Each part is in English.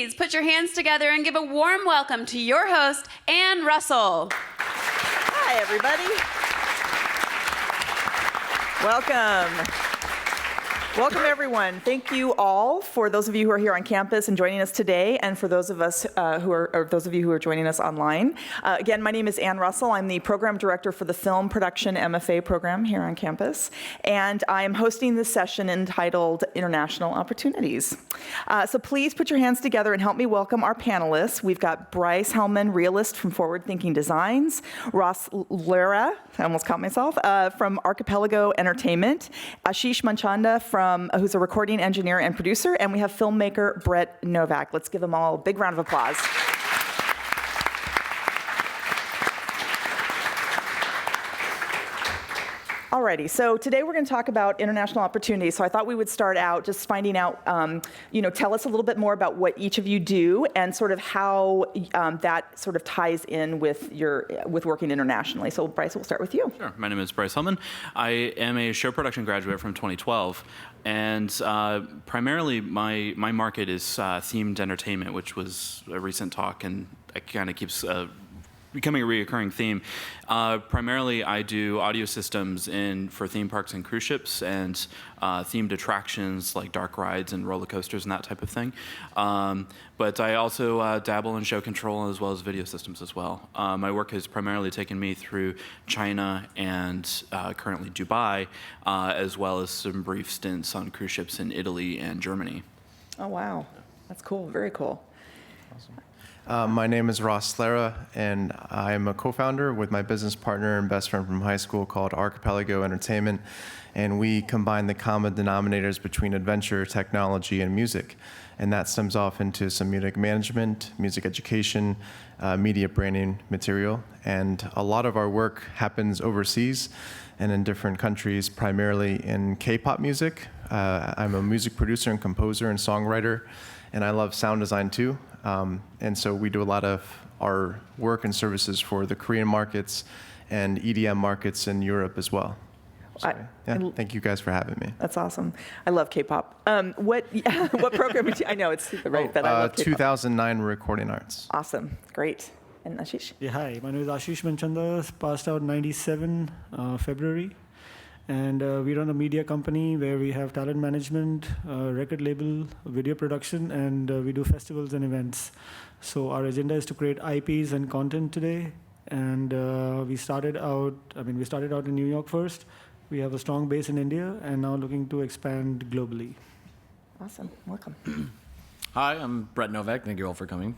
please put your hands together and give a warm welcome to your host, Ann Russell. Hi, everybody. Welcome. Welcome, everyone. Thank you all for those of you who are here on campus and joining us today, and for those of us those of you who are joining us online. Again, my name is Ann Russell. I'm the program director for the Film Production MFA program here on campus, and I am hosting this session entitled International Opportunities. So please put your hands together and help me welcome our panelists. We've got Brice, Helman, Realist from Forward Thinking Designs, Lara, I almost caught myself, from Archipelago Entertainment, Ashish Manchanda who's a recording engineer and producer, and we have filmmaker Brett Novak. Let's give them all a big round of applause. Alrighty, so today we're going to talk about international opportunities. So I thought we would start out just finding out, tell us a little bit more about what each of you do and sort of how that sort of ties in with working internationally. So Brice, we'll start with you. Sure. My name is Brice Helman. I am a show production graduate from 2012, and primarily my market is themed entertainment, which was a recent talk, and it kind of keeps becoming a reoccurring theme. Primarily, I do audio systems for theme parks and cruise ships, and themed attractions like dark rides and roller coasters and that type of thing. But I also dabble in show control as well as video systems as well. My work has primarily taken me through China and currently Dubai, as well as some brief stints on cruise ships in Italy and Germany. Oh, wow. That's cool. Very cool. Awesome. My name is Lara, and I'm a co-founder with my business partner and best friend from high school called Archipelago Entertainment, and we combine the common denominators between adventure, technology, and music, and that stems off into some music management, music education, media branding material, and a lot of our work happens overseas and in different countries, primarily in K-pop music. I'm a music producer and composer and songwriter, and I love sound design too. And so we do a lot of our work and services for the Korean markets and EDM markets in Europe as well. So, thank you guys for having me. That's awesome. I love K-pop. What program did you, I know it's right, but I love K-pop. 2009 Recording Arts. Awesome. Great. And Ashish? Yeah, hi. My name is Ashish Manchanda. Passed out 97 February. And we run a media company where we have talent management, record label, video production, and we do festivals and events. So our agenda is to create IPs and content today. And we started out in New York first. We have a strong base in India, and now looking to expand globally. Awesome. Welcome. Hi, I'm Brett Novak. Thank you all for coming.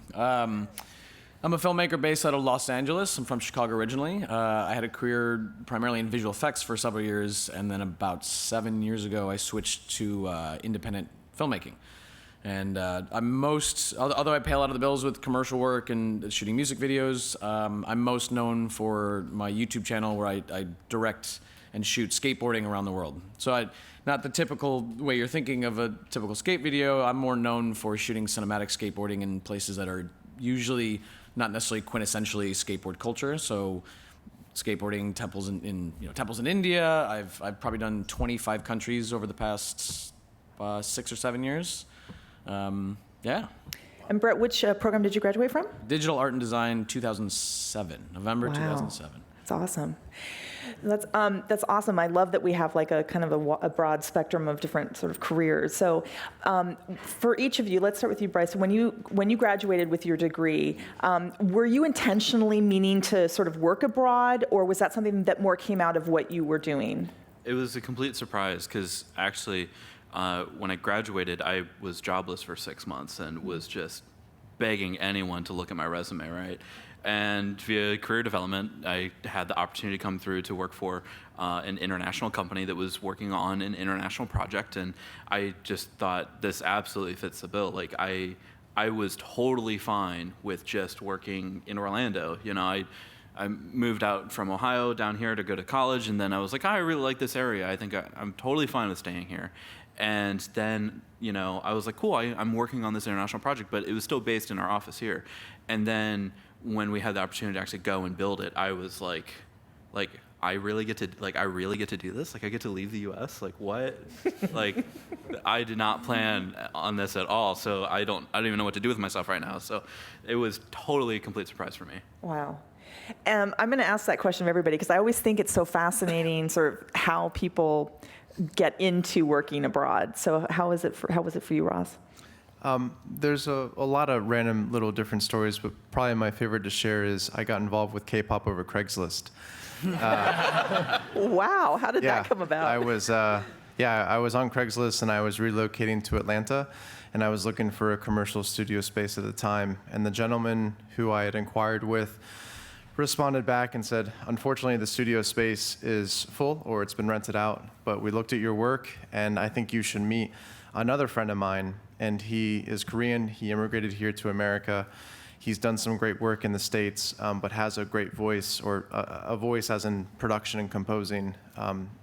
I'm a filmmaker based out of Los Angeles. I'm from Chicago originally. I had a career primarily in visual effects for several years, and then about 7 years ago, I switched to independent filmmaking. And although I pay a lot of the bills with commercial work and shooting music videos, I'm most known for my YouTube channel where I direct and shoot skateboarding around the world. So not the typical way you're thinking of a typical skate video. I'm more known for shooting cinematic skateboarding in places that are usually not necessarily quintessentially skateboard culture. So skateboarding temples temples in India. I've probably done 25 countries over the past 6 or 7 years. Yeah. And Brett, which program did you graduate from? Digital Art and Design 2007, November 2007. That's awesome. That's awesome. I love that we have like a kind of a broad spectrum of different sort of careers. So for each of you, let's start with you, Brice. When you graduated with your degree, were you intentionally meaning to sort of work abroad, or was that something that more came out of what you were doing? It was a complete surprise because actually when I graduated, I was jobless for 6 months and was just begging anyone to look at my resume, right? And via career development, I had the opportunity to come through to work for an international company that was working on an international project, and I just thought this absolutely fits the bill. Like I was totally fine with just working in Orlando. You know, I moved out from Ohio down here to go to college, and then I was like, I really like this area. I think I'm totally fine with staying here. And then, I was like, cool, I'm working on this international project, but it was still based in our office here. And then when we had the opportunity to actually go and build it, I was like I really get to do this? Like, I get to leave the U.S.? Like, what? Like, I did not plan on this at all. So I don't even know what to do with myself right now. So it was totally a complete surprise for me. Wow. I'm going to ask that question of everybody because I always think it's so fascinating, sort of how people get into working abroad. So how was it for you, Ross? There's a lot of random little different stories, but probably my favorite to share is I got involved with K-pop over Craigslist. Wow, how did that come about? I was on Craigslist and I was relocating to Atlanta, and I was looking for a commercial studio space at the time. And the gentleman who I had inquired with responded back and said, unfortunately, the studio space is full or it's been rented out, but we looked at your work and I think you should meet another friend of mine, and he is Korean. He immigrated here to America. He's done some great work in the States, but has a great voice, or a voice as in production and composing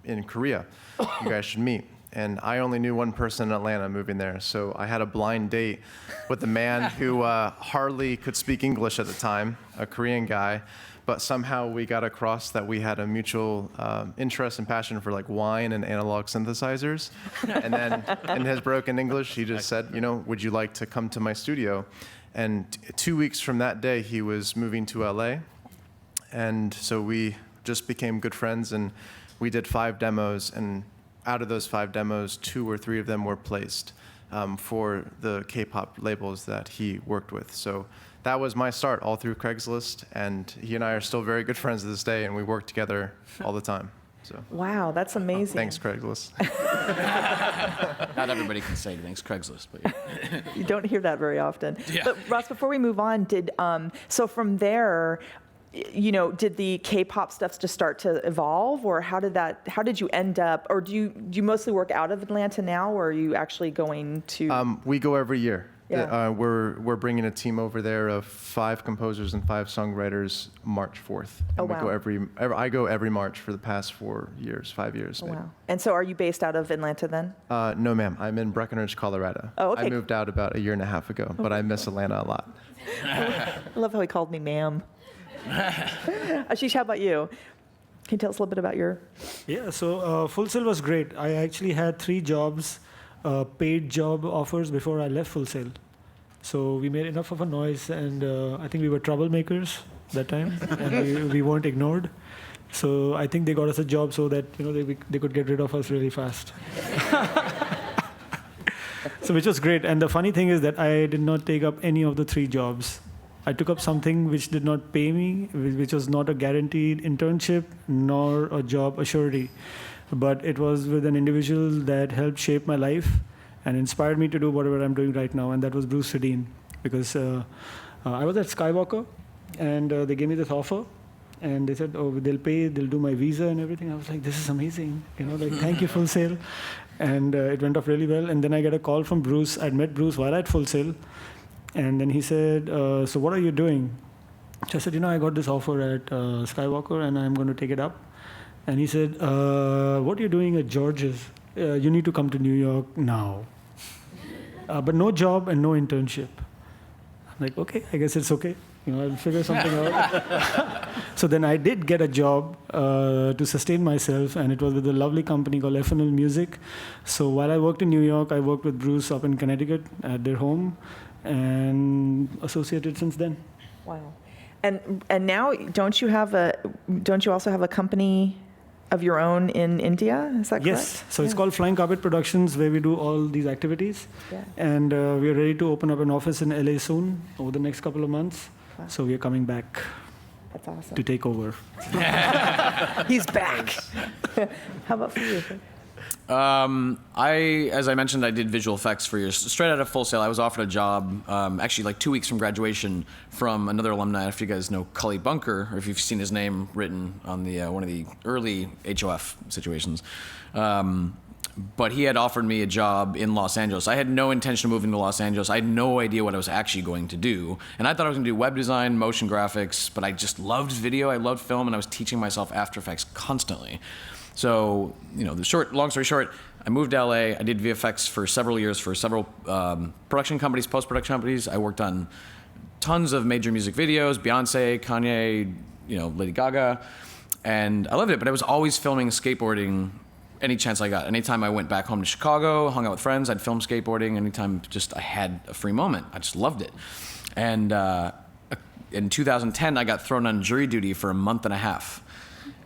in Korea. You guys should meet. And I only knew one person in Atlanta moving there, so I had a blind date with a man who hardly could speak English at the time, a Korean guy, but somehow we got across that we had a mutual interest and passion for like wine and analog synthesizers. And then in his broken English, he just said, would you like to come to my studio? And 2 weeks from that day, he was moving to LA. And so we just became good friends, and we did 5 demos, and out of those 5 demos, 2 or 3 of them were placed for the K-pop labels that he worked with. So that was my start, all through Craigslist, and he and I are still very good friends to this day, and we work together all the time. So. Wow, that's amazing. Thanks, Craigslist. Not everybody can say thanks, Craigslist, but yeah. You don't hear that very often. Yeah. But Ross, before we move on, so from there, did the K-pop stuff just start to evolve, or how did you end up, or do you mostly work out of Atlanta now, or are you actually going to? We go every year. Yeah. We're bringing a team over there of 5 composers and 5 songwriters March 4th. And wow. I go every March for the past 5 years. Oh, maybe. wow. And so are you based out of Atlanta then? No, ma'am. I'm in Breckenridge, Colorado. Oh, okay. I moved out about 1.5 years ago, but I miss Atlanta a lot. I love how he called me ma'am. Ashish, how about you? Can you tell us a little bit about your? Yeah, so Full Sail was great. I actually had 3 jobs, paid job offers before I left Full Sail. So we made enough of a noise, and I think we were troublemakers that time, and we weren't ignored. So I think they got us a job so that they could get rid of us really fast. So which was great. And the funny thing is that I did not take up any of the 3 jobs. I took up something which did not pay me, which was not a guaranteed internship nor a job assurity. But it was with an individual that helped shape my life and inspired me to do whatever I'm doing right now, and that was Bruce Sedin. Because I was at Skywalker, and they gave me this offer, and they said, they'll do my visa and everything. I was like, this is amazing, thank you, Full Sail. And it went off really well. And then I get a call from Bruce. I'd met Bruce while at Full Sail. And then he said, so what are you doing? So I said, I got this offer at Skywalker, and I'm going to take it up. And he said, what are you doing at George's? You need to come to New York now. But no job and no internship. I'm like, okay, I guess it's okay. I'll figure something out. So then I did get a job to sustain myself, and it was with a lovely company called FNL Music. So while I worked in New York, I worked with Bruce up in Connecticut at their home, and associated since then. Wow. And now, don't you also have a company of your own in India? Is that correct? Yes. So it's called Flying Carpet Productions, where we do all these activities. Yeah. And we are ready to open up an office in LA soon, over the next couple of months. Wow. So we are coming back. That's awesome. To take over. He's back. How about for you? As I mentioned, I did visual effects for years. Straight out of Full Sail, I was offered a job, actually like 2 weeks from graduation, from another alumni. If you guys know Cully Bunker, or if you've seen his name written on the one of the early HOF situations. But he had offered me a job in Los Angeles. I had no intention of moving to Los Angeles. I had no idea what I was actually going to do. And I thought I was going to do web design, motion graphics, but I just loved video, I loved film, and I was teaching myself After Effects constantly. So, long story short, I moved to LA. I did VFX for several years for several production companies, post-production companies. I worked on tons of major music videos, Beyonce, Kanye, Lady Gaga. and I loved it. But I was always filming skateboarding any chance I got. Anytime I went back home to Chicago, hung out with friends, I'd film skateboarding. Anytime just I had a free moment, I just loved it. And in 2010, I got thrown on jury duty for a month and a half,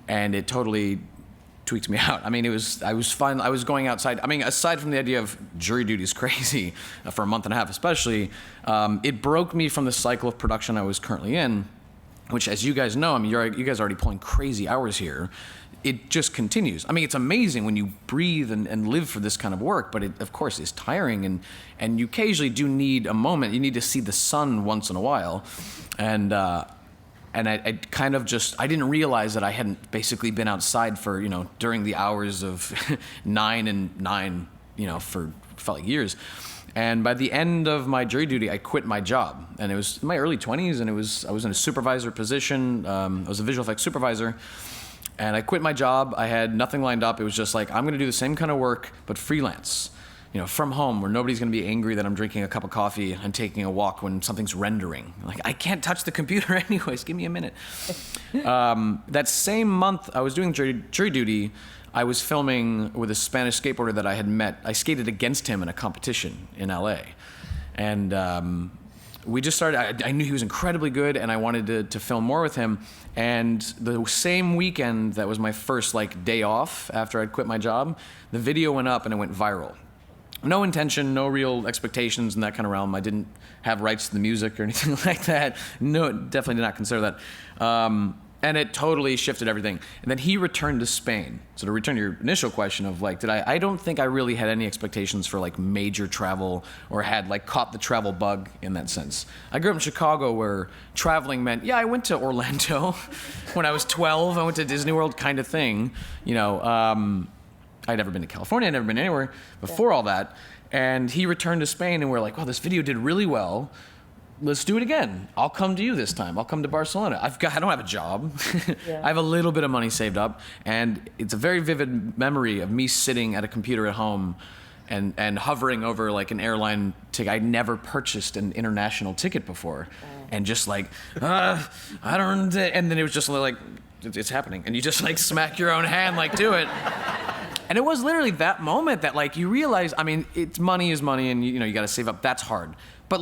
and it totally tweaked me out. I mean, I was fine. I was going outside. I mean, aside from the idea of jury duty is crazy for a month and a half, especially, it broke me from the cycle of production I was currently in, which, as you guys know, I mean, you guys are already pulling crazy hours here. It just continues. I mean, it's amazing when you breathe and live for this kind of work, but it, of course, is tiring, and you occasionally do need a moment. You need to see the sun once in a while, and I kind of just, I didn't realize that I hadn't basically been outside for, during the hours of 9 and 9, for felt like years. And by the end of my jury duty, I quit my job. And it was in my early 20s, and I was in a supervisor position. I was a visual effects supervisor. And I quit my job. I had nothing lined up. It was just like, I'm going to do the same kind of work, but freelance. From home, where nobody's going to be angry that I'm drinking a cup of coffee and taking a walk when something's rendering. Like, I can't touch the computer anyways. Give me a minute. That same month I was doing jury duty, I was filming with a Spanish skateboarder that I had met. I skated against him in a competition in LA. And we just started, I knew he was incredibly good, and I wanted to film more with him. And the same weekend that was my first day off after I'd quit my job, the video went up and it went viral. No intention, no real expectations in that kind of realm. I didn't have rights to the music or anything like that. No, definitely did not consider that. And it totally shifted everything. And then he returned to Spain. So to return to your initial question of I don't think I really had any expectations for major travel or had caught the travel bug in that sense. I grew up in Chicago where traveling meant, I went to Orlando when I was 12. I went to Disney World kind of thing. I'd never been to California, I'd never been anywhere before all that. And he returned to Spain, and we're like, wow, this video did really well. Let's do it again. I'll come to you this time. I'll come to Barcelona. I don't have a job. I have a little bit of money saved up, and it's a very vivid memory of me sitting at a computer at home and hovering over an airline ticket. I'd never purchased an international ticket before. And just I don't, and then it was just it's happening. And you just smack your own hand, do it. And it was literally that moment that you realize, I mean, money is money, and you got to save up. That's hard. But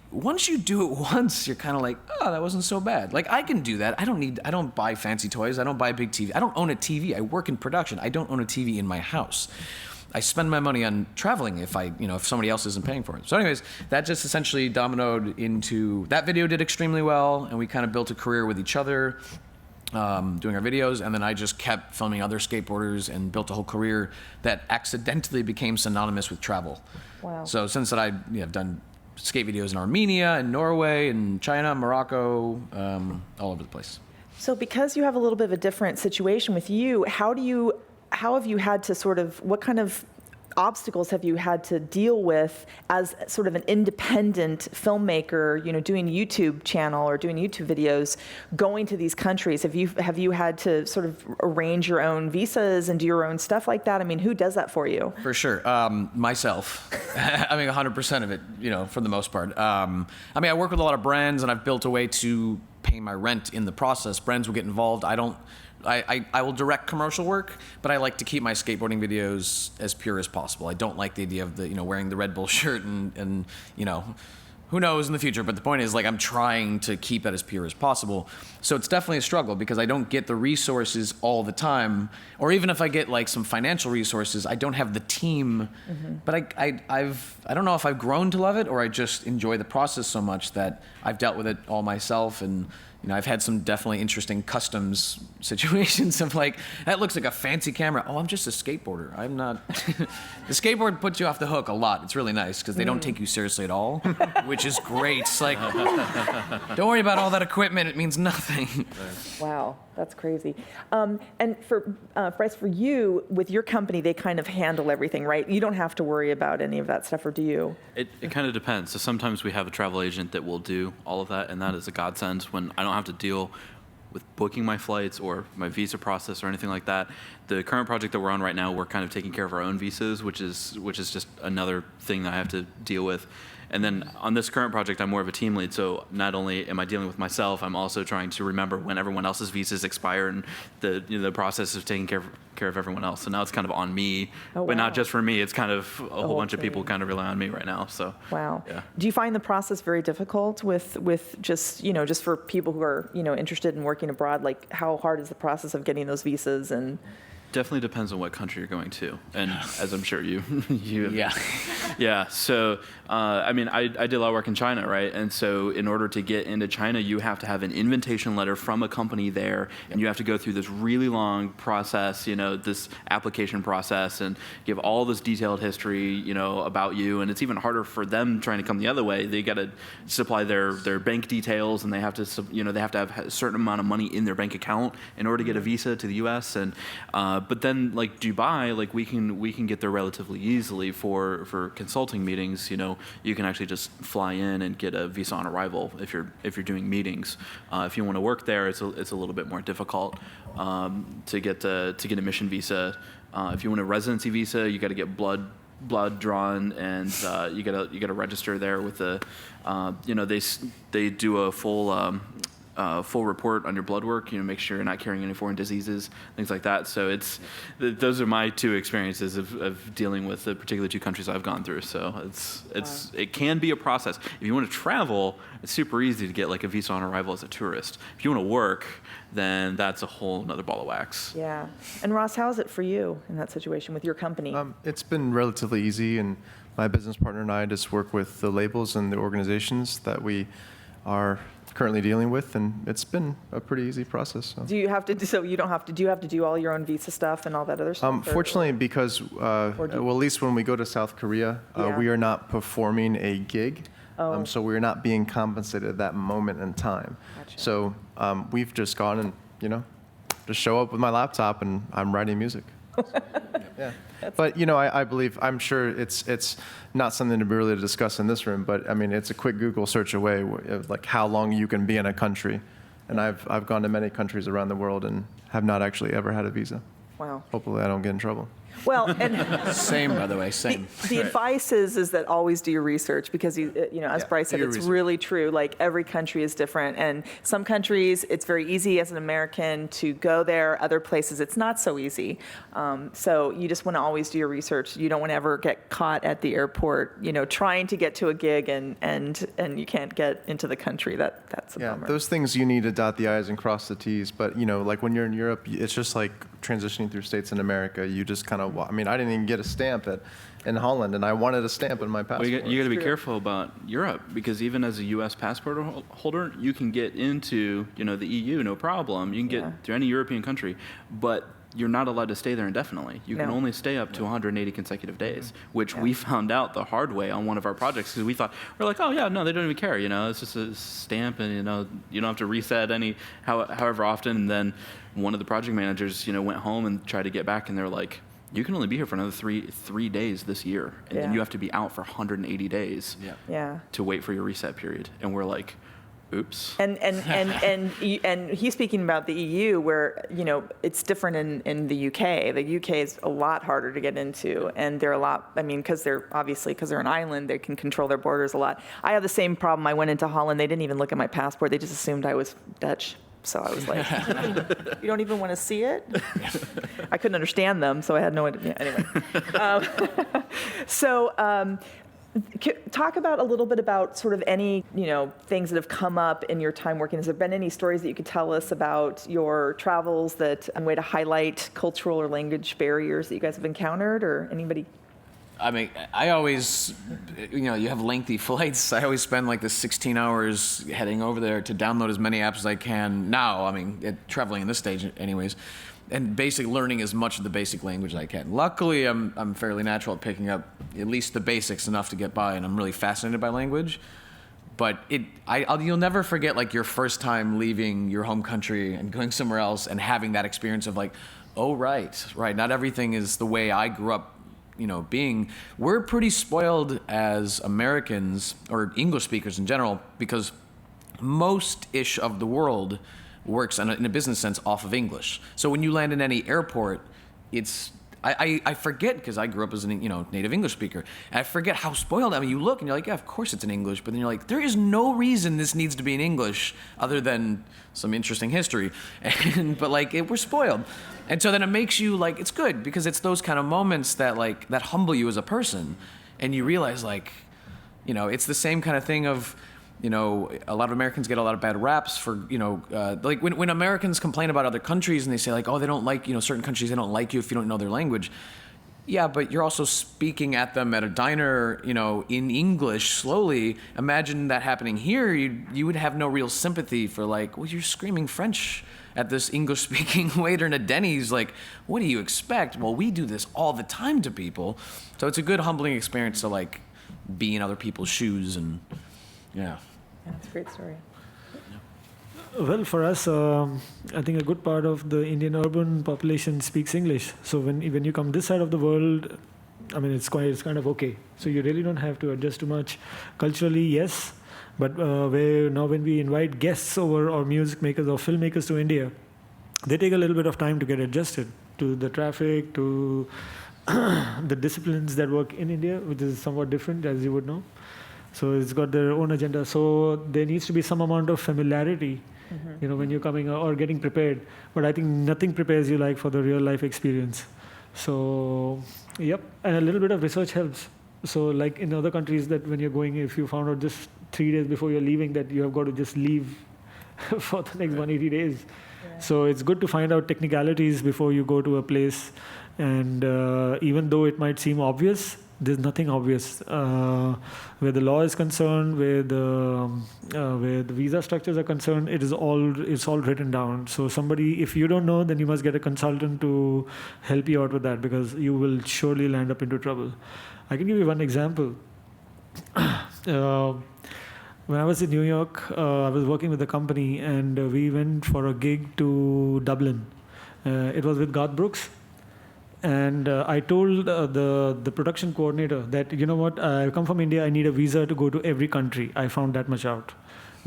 once you do it once, you're kind of oh, that wasn't so bad. I can do that. I don't buy fancy toys. I don't buy a big TV. I don't own a TV. I work in production. I don't own a TV in my house. I spend my money on traveling if somebody else isn't paying for it. So anyways, that just essentially dominoed into, that video did extremely well, and we kind of built a career with each other. Doing our videos, and then I just kept filming other skateboarders and built a whole career that accidentally became synonymous with travel. Wow. So since that, I've done skate videos in Armenia and Norway and China, Morocco, all over the place. So because you have a little bit of a different situation with you, how have you had to what kind of obstacles have you had to deal with as sort of an independent filmmaker, doing YouTube channel or doing YouTube videos, going to these countries? Have you had to sort of arrange your own visas and do your own stuff like that? I mean, who does that for you? For sure, myself. I mean, 100% of it, for the most part. I work with a lot of brands, and I've built a way to pay my rent in the process. Brands will get involved. I will direct commercial work, but I like to keep my skateboarding videos as pure as possible. I don't like the idea of wearing the Red Bull shirt and who knows in the future, but the point is I'm trying to keep it as pure as possible. So it's definitely a struggle because I don't get the resources all the time, or even if I get some financial resources, I don't have the team. Mm-hmm. But I don't know if I've grown to love it, or I just enjoy the process so much that I've dealt with it all myself. And I've had some definitely interesting customs situations of that looks like a fancy camera. Oh, I'm just a skateboarder. I'm not. The skateboard puts you off the hook a lot. It's really nice because they don't take you seriously at all, which is great. It's don't worry about all that equipment. It means nothing. Wow, that's crazy. And for Brice, for you, with your company, they kind of handle everything, right? You don't have to worry about any of that stuff, or do you? It kind of depends. So sometimes we have a travel agent that will do all of that, and that is a godsend when I don't have to deal with booking my flights or my visa process or anything like that. the current project that we're on right now, we're kind of taking care of our own visas, which is just another thing that I have to deal with. And then on this current project, I'm more of a team lead, so not only am I dealing with myself, I'm also trying to remember when everyone else's visas expire and the process of taking care of everyone else. So now it's kind of on me, but not just for me. It's kind of a whole bunch of people kind of rely on me right now. So wow. Yeah. Do you find the process very difficult with just just for people who are interested in working abroad? Like, how hard is the process of getting those visas? And definitely depends on what country you're going to, and as I'm sure you Yeah. yeah. So I mean, I did a lot of work in China, right? And so in order to get into China, you have to have an invitation letter from a company there, and you have to go through this really long process, this application process, and give all this detailed history, about you. And it's even harder for them trying to come the other way. They got to supply their bank details, and they have to, they have to have a certain amount of money in their bank account in order to get a visa to the U.S. And but then, like Dubai, like we can get there relatively easily for consulting meetings. You can actually just fly in and get a visa on arrival if you're doing meetings. If you want to work there, it's a little bit more difficult to get a mission visa. If you want a residency visa, you got to get blood drawn, and you gotta register there with the they do a full report on your blood work, make sure you're not carrying any foreign diseases, things like that. So those are my two experiences of dealing with the particular two countries I've gone through. So it can be a process. If you want to travel, it's super easy to get like a visa on arrival as a tourist. If you want to work, then that's a whole nother ball of wax. Yeah. And Ross, how is it for you in that situation with your company? It's been relatively easy, and my business partner and I just work with the labels and the organizations that we are currently dealing with, and it's been a pretty easy process. So. Do you have to do all your own visa stuff and all that other stuff? Fortunately, because well, at least when we go to South Korea, we are not performing a gig, so we're not being compensated at that moment in time. Gotcha. So we've just gone and just show up with my laptop and I'm writing music. Yeah. But I'm sure it's not something to really discuss in this room, but I mean, it's a quick Google search away of like how long you can be in a country. And I've gone to many countries around the world and have not actually ever had a visa. Wow. Hopefully I don't get in trouble. Well, and Same, by the way, same. the advice is that always do your research, because as Brice said, it's really true. Like, every country is different, and some countries it's very easy as an American to go there. Other places it's not so easy. So you just want to always do your research. You don't want to ever get caught at the airport, trying to get to a gig and you can't get into the country. That's a bummer. Those things you need to dot the I's and cross the T's. But like when you're in Europe, it's just like transitioning through states in America. You just kind of, I didn't even get a stamp in Holland, and I wanted a stamp in my passport. Well, you got to be careful about Europe, because even as a U.S. passport holder, you can get into the EU, no problem. You can get to any European country, but you're not allowed to stay there indefinitely. You can only stay up to 180 consecutive days, which we found out the hard way on one of our projects, because we're like, oh yeah, no, they don't even care. It's just a stamp, and you don't have to reset however often. And then one of the project managers went home and tried to get back, and they're like, you can only be here for another three days this year, and then you have to be out for 180 days to wait for your reset period. And we're like, oops. And he's speaking about the EU, where it's different in the UK. The UK is a lot harder to get into, and they're a lot. Because they're an island, they can control their borders a lot. I have the same problem. I went into Holland. They didn't even look at my passport. They just assumed I was Dutch. So I was like, you don't even want to see it? I couldn't understand them, so I had no idea. Anyway. Talk about a little bit about sort of any, things that have come up in your time working. Has there been any stories that you could tell us about your travels that a way to highlight cultural or language barriers that you guys have encountered, or anybody? I always, you have lengthy flights. I always spend like the 16 hours heading over there to download as many apps as I can now. Traveling in this stage anyways, and basically learning as much of the basic language as I can. Luckily, I'm fairly natural at picking up at least the basics enough to get by, and I'm really fascinated by language. But you'll never forget like your first time leaving your home country and going somewhere else and having that experience of like, oh, right, not everything is the way I grew up. We're pretty spoiled as Americans, or English speakers in general, because most-ish of the world works in a business sense off of English. So when you land in any airport, I forget, because I grew up as a native English speaker, and I forget how spoiled. I mean, you look and you're like, yeah, of course it's in English, but then you're like, there is no reason this needs to be in English other than some interesting history, but like we're spoiled, and so then it makes you like, it's good because it's those kind of moments that like that humble you as a person, and you realize like, it's the same kind of thing of. A lot of Americans get a lot of bad raps for, like when Americans complain about other countries and they say like, oh, they don't like, certain countries, they don't like you if you don't know their language. Yeah, but you're also speaking at them at a diner, in English slowly. Imagine that happening here. You would have no real sympathy for like, well, you're screaming French at this English-speaking waiter in a Denny's. Like, what do you expect? Well, we do this all the time to people. So it's a good humbling experience to like be in other people's shoes and, yeah. Yeah, that's a great story. Well, for us, I think a good part of the Indian urban population speaks English. So when you come this side of the world, I mean, it's kind of okay. So you really don't have to adjust too much. Culturally, yes, but when we invite guests over, or music makers or filmmakers to India, they take a little bit of time to get adjusted to the traffic, to the disciplines that work in India, which is somewhat different, as you would know. So it's got their own agenda. So there needs to be some amount of familiarity, when you're coming or getting prepared. But I think nothing prepares you like for the real life experience. So, yep. And a little bit of research helps. So like in other countries that when you're going, if you found out just 3 days before you're leaving that you have got to just leave for the next 180 days. Yeah. So it's good to find out technicalities before you go to a place. And even though it might seem obvious, there's nothing obvious. Where the law is concerned, where the visa structures are concerned, it's all written down. So if you don't know, then you must get a consultant to help you out with that, because you will surely land up into trouble. I can give you one example. When I was in New York, I was working with a company, and we went for a gig to Dublin. It was with Garth Brooks. And I told the production coordinator that, you know what, I come from India, I need a visa to go to every country. I found that much out.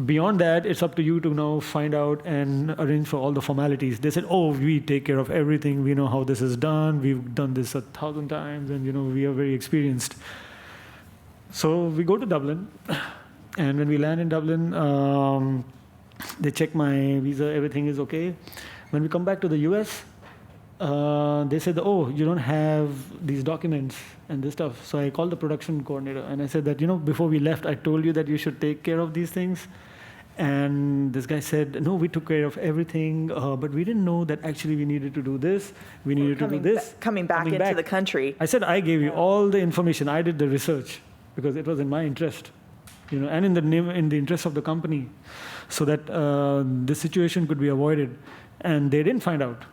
Beyond that, it's up to you to now find out and arrange for all the formalities. They said, oh, we take care of everything. We know how this is done. We've done this 1,000 times, and we are very experienced. So we go to Dublin, and when we land in Dublin, they check my visa, everything is okay. When we come back to the US, they said, oh, you don't have these documents and this stuff. So I called the production coordinator, and I said that, before we left, I told you that you should take care of these things. And this guy said, no, we took care of everything, but we didn't know that actually we needed to do this. We needed to do this. Coming back into the country. I said, I gave you all the information. I did the research because it was in my interest, and in the interest of the company, so that this situation could be avoided. And they didn't find out.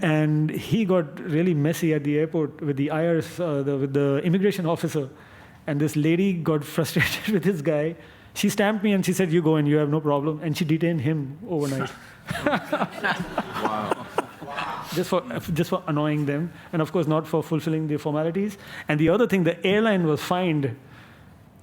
And he got really messy at the airport with the IRS, with the immigration officer. And this lady got frustrated with this guy. She stamped me and she said, you go and you have no problem. And she detained him overnight. Wow. Just for annoying them. And of course, not for fulfilling the formalities. And the other thing, the airline was fined.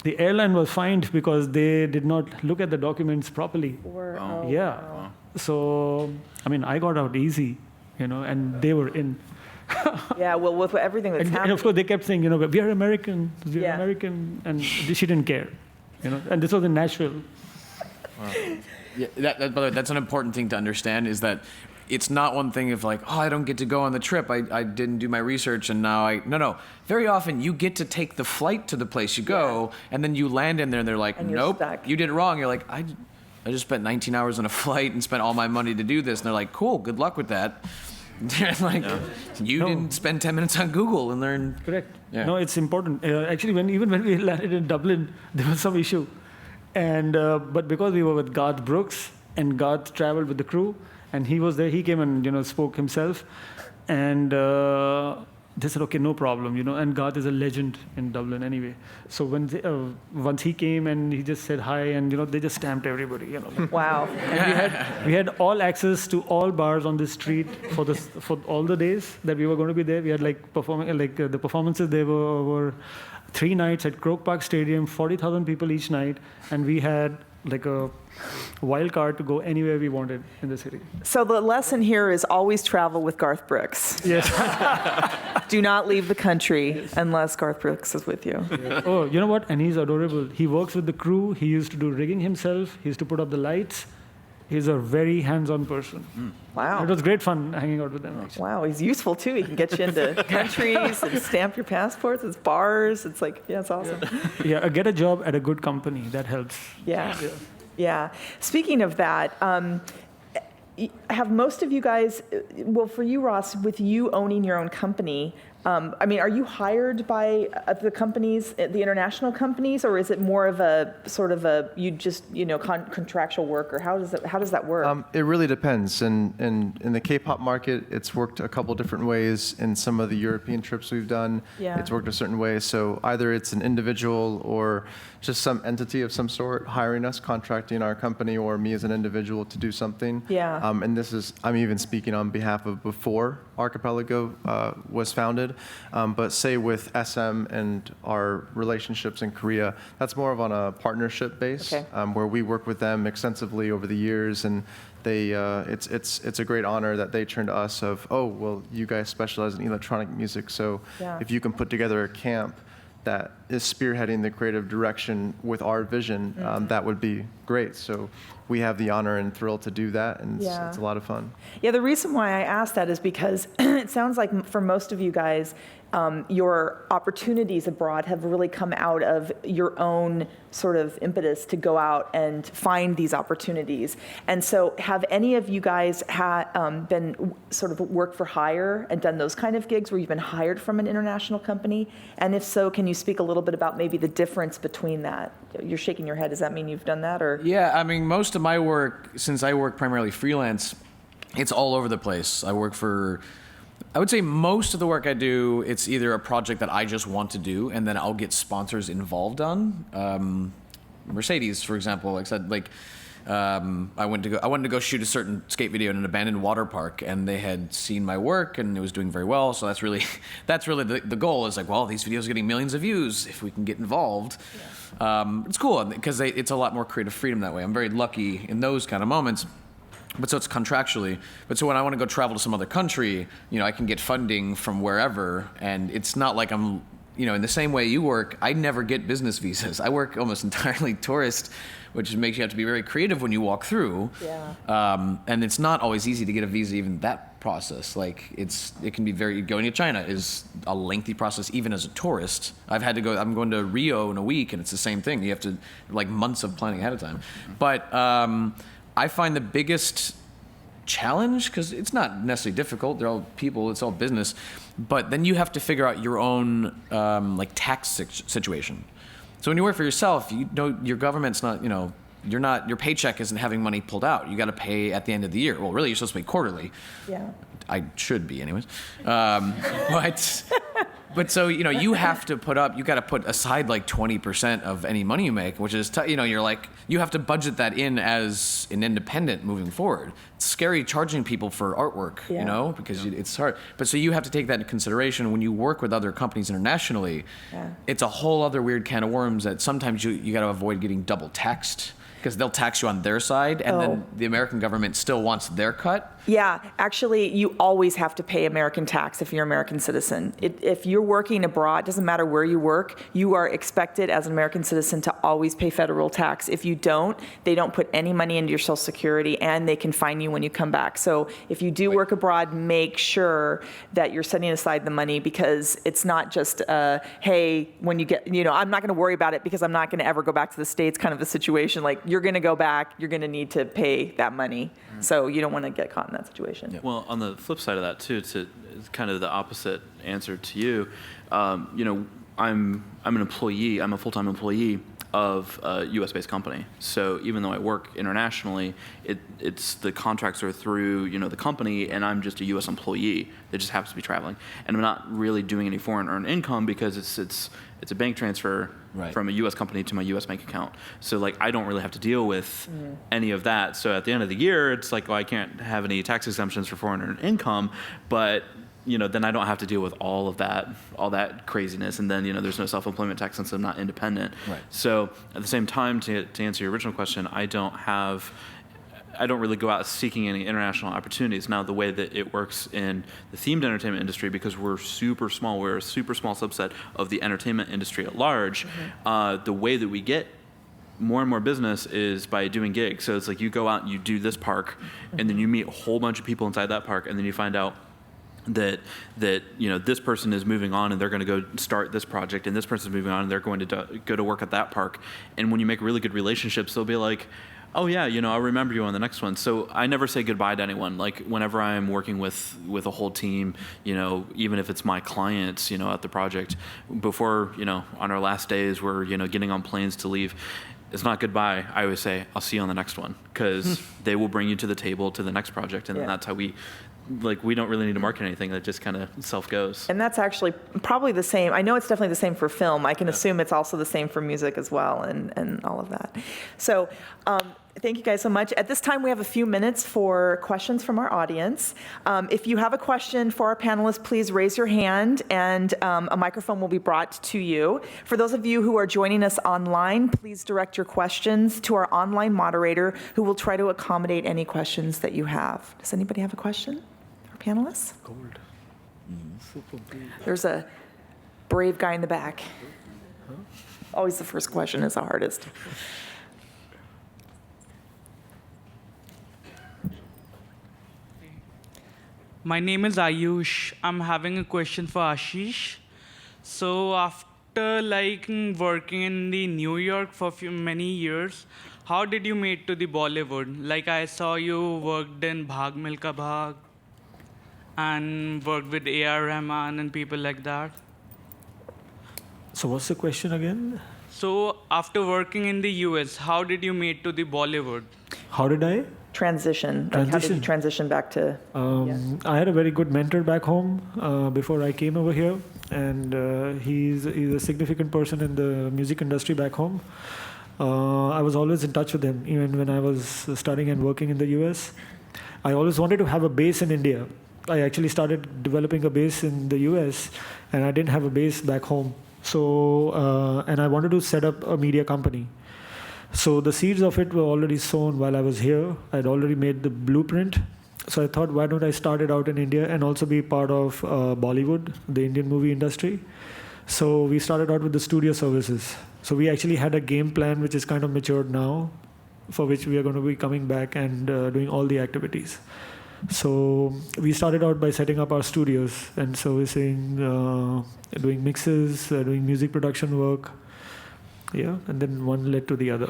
The airline was fined because they did not look at the documents properly. Yeah. Wow. So, I got out easy. And they were in. Yeah, well, with everything that's happening. And of course, they kept saying, we are American, American, and she didn't care, And this was in Nashville. Wow. Yeah, by the way, that's an important thing to understand, is that it's not one thing of like, oh, I don't get to go on the trip. I didn't do my research, and now No. Very often, you get to take the flight to the place you go, and then you land in there, and they're like, nope, you did it wrong. You're like, I just spent 19 hours on a flight and spent all my money to do this. And they're like, cool, good luck with that. They're like, you didn't spend 10 minutes on Google and learn. Correct. Yeah. No, it's important. Actually, even when we landed in Dublin, there was some issue. And but because we were with Garth Brooks, and Garth traveled with the crew, and he was there, he came and spoke himself. And they said, okay, no problem, and Garth is a legend in Dublin anyway. So once he came and he just said hi, and they just stamped everybody. Wow. And we had all access to all bars on the street for all the days that we were going to be there. We had the performances. There were 3 nights at Croke Park Stadium, 40,000 people each night, and we had like a wild card to go anywhere we wanted in the city. So the lesson here is always travel with Garth Brooks. Yes. Do not leave the country unless Garth Brooks is with you. Oh, you know what? And he's adorable. He works with the crew. He used to do rigging himself. He used to put up the lights. He's a very hands-on person. Wow. It was great fun hanging out with them, actually. Wow, he's useful too. He can get you into countries and stamp your passports. It's bars. It's like, yeah, it's awesome. Yeah, get a job at a good company. That helps. Yeah. Yeah. Speaking of that, have most of you guys, well, for you, Ross, with you owning your own company, I mean, are you hired by the companies, the international companies, or is it more of a sort of a you just contractual work, or how does that work? It really depends. In the K-pop market, it's worked a couple different ways. In some of the European trips we've done, it's worked a certain way. So either it's an individual or just some entity of some sort hiring us, contracting our company or me as an individual to do something. Yeah. And this is, I'm even speaking on behalf of before Archipelago was founded. But say with SM and our relationships in Korea, that's more of on a partnership base, where we work with them extensively over the years, and they it's a great honor that they turn to us of, oh, well, you guys specialize in electronic music, so if you can put together a camp that is spearheading the creative direction with our vision, that would be great. So we have the honor and thrill to do that, and it's a lot of fun. Yeah, the reason why I asked that is because it sounds like for most of you guys, your opportunities abroad have really come out of your own sort of impetus to go out and find these opportunities. And so have any of you guys been sort of work for hire and done those kind of gigs where you've been hired from an international company? And if so, can you speak a little bit about maybe the difference between that? You're shaking your head. Does that mean you've done that? Or Yeah, I mean, most of my work, since I work primarily freelance, it's all over the place. I would say most of the work I do, it's either a project that I just want to do, and then I'll get sponsors involved on. Mercedes, for example, like I said, I wanted to go shoot a certain skate video in an abandoned water park, and they had seen my work, and it was doing very well. So that's really the goal. Is like, well, these videos are getting millions of views. If we can get involved, it's cool because it's a lot more creative freedom that way. I'm very lucky in those kind of moments. But so it's contractually. But so when I want to go travel to some other country, I can get funding from wherever, and it's not like I'm, in the same way you work, I never get business visas. I work almost entirely tourist, which makes you have to be very creative when you walk through. Yeah. And it's not always easy to get a visa, even that process. It can be going to China is a lengthy process, even as a tourist. I'm going to Rio in a week, and it's the same thing. You have to, months of planning ahead of time. But, I find the biggest challenge, because it's not necessarily difficult, they're all people, it's all business, but then you have to figure out your own tax situation. So when you work for yourself, your government's not, your paycheck isn't having money pulled out. You got to pay at the end of the year. Well, really, you're supposed to pay quarterly. Yeah. I should be, anyways. But so, you have to you got to put aside 20% of any money you make, which is, you have to budget that in as an independent moving forward. It's scary charging people for artwork, because it's hard. But so you have to take that into consideration when you work with other companies internationally. Yeah. It's a whole other weird can of worms that sometimes you got to avoid getting double taxed, because they'll tax you on their side, and then the American government still wants their cut. Yeah, actually, you always have to pay American tax if you're an American citizen. If you're working abroad, it doesn't matter where you work, you are expected as an American citizen to always pay federal tax. If you don't, they don't put any money into your Social Security, and they can fine you when you come back. So if you do work abroad, make sure that you're setting aside the money, because it's not just, hey, when you get, I'm not going to worry about it because I'm not going to ever go back to the States kind of a situation. You're going to go back, you're going to need to pay that money. So you don't want to get caught in that situation. Yeah. Well, on the flip side of that too, to kind of the opposite answer to you, I'm an employee. I'm a full-time employee of a U.S.-based company. So even though I work internationally, it's the contracts are through the company, and I'm just a U.S. employee that just happens to be traveling, and I'm not really doing any foreign earned income because it's a bank transfer from a U.S. company to my U.S. bank account. So I don't really have to deal with any of that. So at the end of the year, it's I can't have any tax exemptions for foreign earned income, but then I don't have to deal with all that craziness, and then there's no self-employment tax since I'm not independent. Right. So at the same time, to answer your original question, I don't really go out seeking any international opportunities. Now, the way that it works in the themed entertainment industry, because we're super small, we're a super small subset of the entertainment industry at large, the way that we get more and more business is by doing gigs. So it's like you go out and you do this park, and then you meet a whole bunch of people inside that park, and then you find out that this person is moving on and they're going to go start this project, and this person's moving on and they're going to go to work at that park. And when you make really good relationships, they'll be like, oh yeah, I'll remember you on the next one. So I never say goodbye to anyone. Like whenever I'm working with a whole team, even if it's my clients, at the project, before, on our last days, we're, getting on planes to leave. It's not goodbye. I always say, I'll see you on the next one, because they will bring you to the table to the next project. And then that's how we don't really need to market anything. That just kind of self goes. And that's actually probably the same. I know it's definitely the same for film. I can assume it's also the same for music as well, and all of that. So thank you guys so much. At this time, we have a few minutes for questions from our audience. If you have a question for our panelists, please raise your hand, and a microphone will be brought to you. For those of you who are joining us online, please direct your questions to our online moderator, who will try to accommodate any questions that you have. Does anybody have a question? Panelists? Gold. There's a brave guy in the back. Always the first question is the hardest. My name is Ayush. I'm having a question for Ashish. So after working in the New York for many years, how did you make to the Bollywood? I saw you worked in Bhag Milka Bhag, and worked with A.R. Rahman and people like that. So what's the question again? So after working in the US, how did you make to the Bollywood? How did I? Transition. How did you transition back to? I had a very good mentor back home before I came over here, and he's a significant person in the music industry back home. I was always in touch with him, even when I was studying and working in the US. I always wanted to have a base in India. I actually started developing a base in the US, and I didn't have a base back home. So, and I wanted to set up a media company. So the seeds of it were already sown while I was here. I'd already made the blueprint. So I thought, why don't I start it out in India and also be part of Bollywood, the Indian movie industry? So we started out with the studio services. So we actually had a game plan which is kind of matured now, for which we are going to be coming back and doing all the activities. So we started out by setting up our studios and servicing, doing mixes, doing music production work. Yeah, and then one led to the other.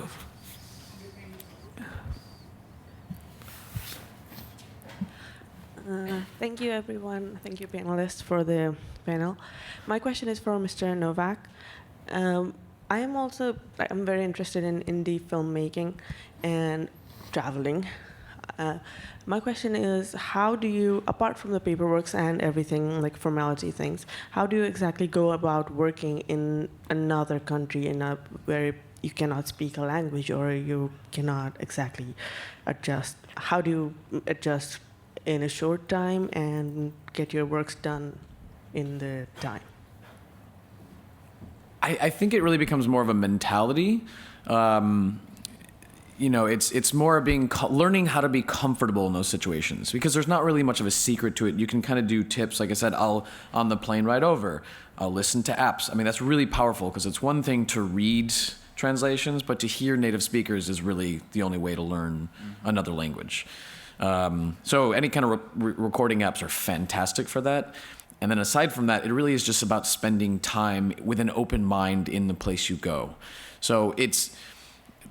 Thank you, everyone. Thank you, panelists, for the panel. My question is for Mr. Novak. I'm very interested in indie filmmaking and traveling. My question is, how do you, apart from the paperwork and everything, like formality things, how do you exactly go about working in another country where you cannot speak a language or you cannot exactly adjust? How do you adjust in a short time and get your works done in the time? I think it really becomes more of a mentality. It's more learning how to be comfortable in those situations, because there's not really much of a secret to it. You can kind of do tips. Like I said, on the plane ride over, I'll listen to apps. I mean, that's really powerful, because it's one thing to read translations, but to hear native speakers is really the only way to learn another language. So any kind of recording apps are fantastic for that. And then aside from that, it really is just about spending time with an open mind in the place you go. So it's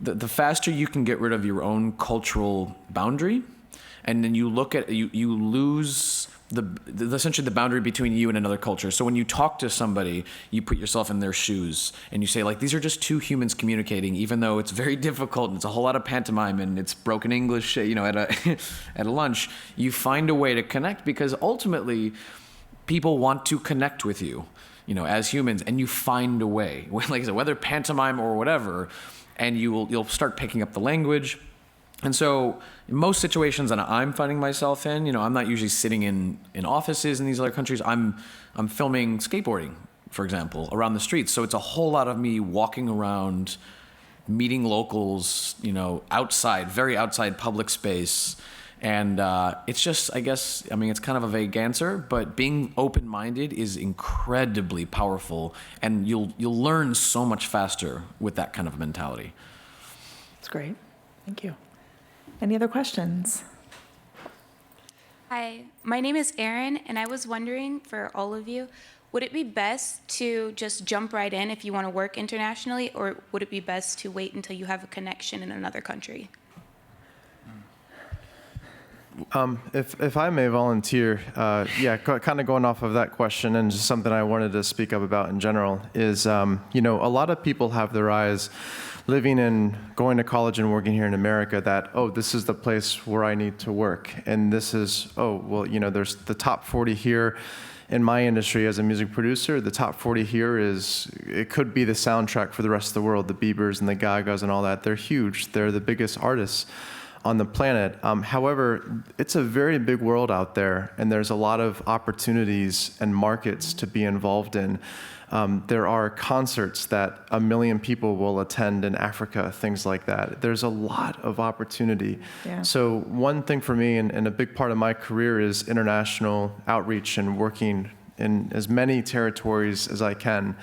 the faster you can get rid of your own cultural boundary, and then you look at you lose essentially the boundary between you and another culture. So when you talk to somebody, you put yourself in their shoes and you say, like, these are just two humans communicating, even though it's very difficult and it's a whole lot of pantomime and it's broken English, at a lunch. You find a way to connect, because ultimately people want to connect with you, as humans, and you find a way, like I said, whether pantomime or whatever, and you'll start picking up the language. And so in most situations that I'm finding myself in, I'm not usually sitting in offices in these other countries. I'm filming skateboarding, for example, around the streets. So it's a whole lot of me walking around, meeting locals, outside, very outside public space. And it's just, I guess, it's kind of a vague answer, but being open-minded is incredibly powerful, and you'll learn so much faster with that kind of mentality. That's great. Thank you. Any other questions? Hi, my name is Erin, and I was wondering for all of you, would it be best to just jump right in if you want to work internationally, or would it be best to wait until you have a connection in another country? If I may volunteer, kind of going off of that question, and just something I wanted to speak up about in general is, a lot of people have their eyes living and going to college and working here in America that, this is the place where I need to work. And this is, there's the top 40 here. In my industry as a music producer, the top 40 here it could be the soundtrack for the rest of the world, the Biebers and the Gagas and all that. They're huge. They're the biggest artists on the planet. However, it's a very big world out there, and there's a lot of opportunities and markets to be involved in. There are concerts that 1 million people will attend in Africa, things like that. There's a lot of opportunity. Yeah. So one thing for me, and a big part of my career, is international outreach and working in as many territories as I can.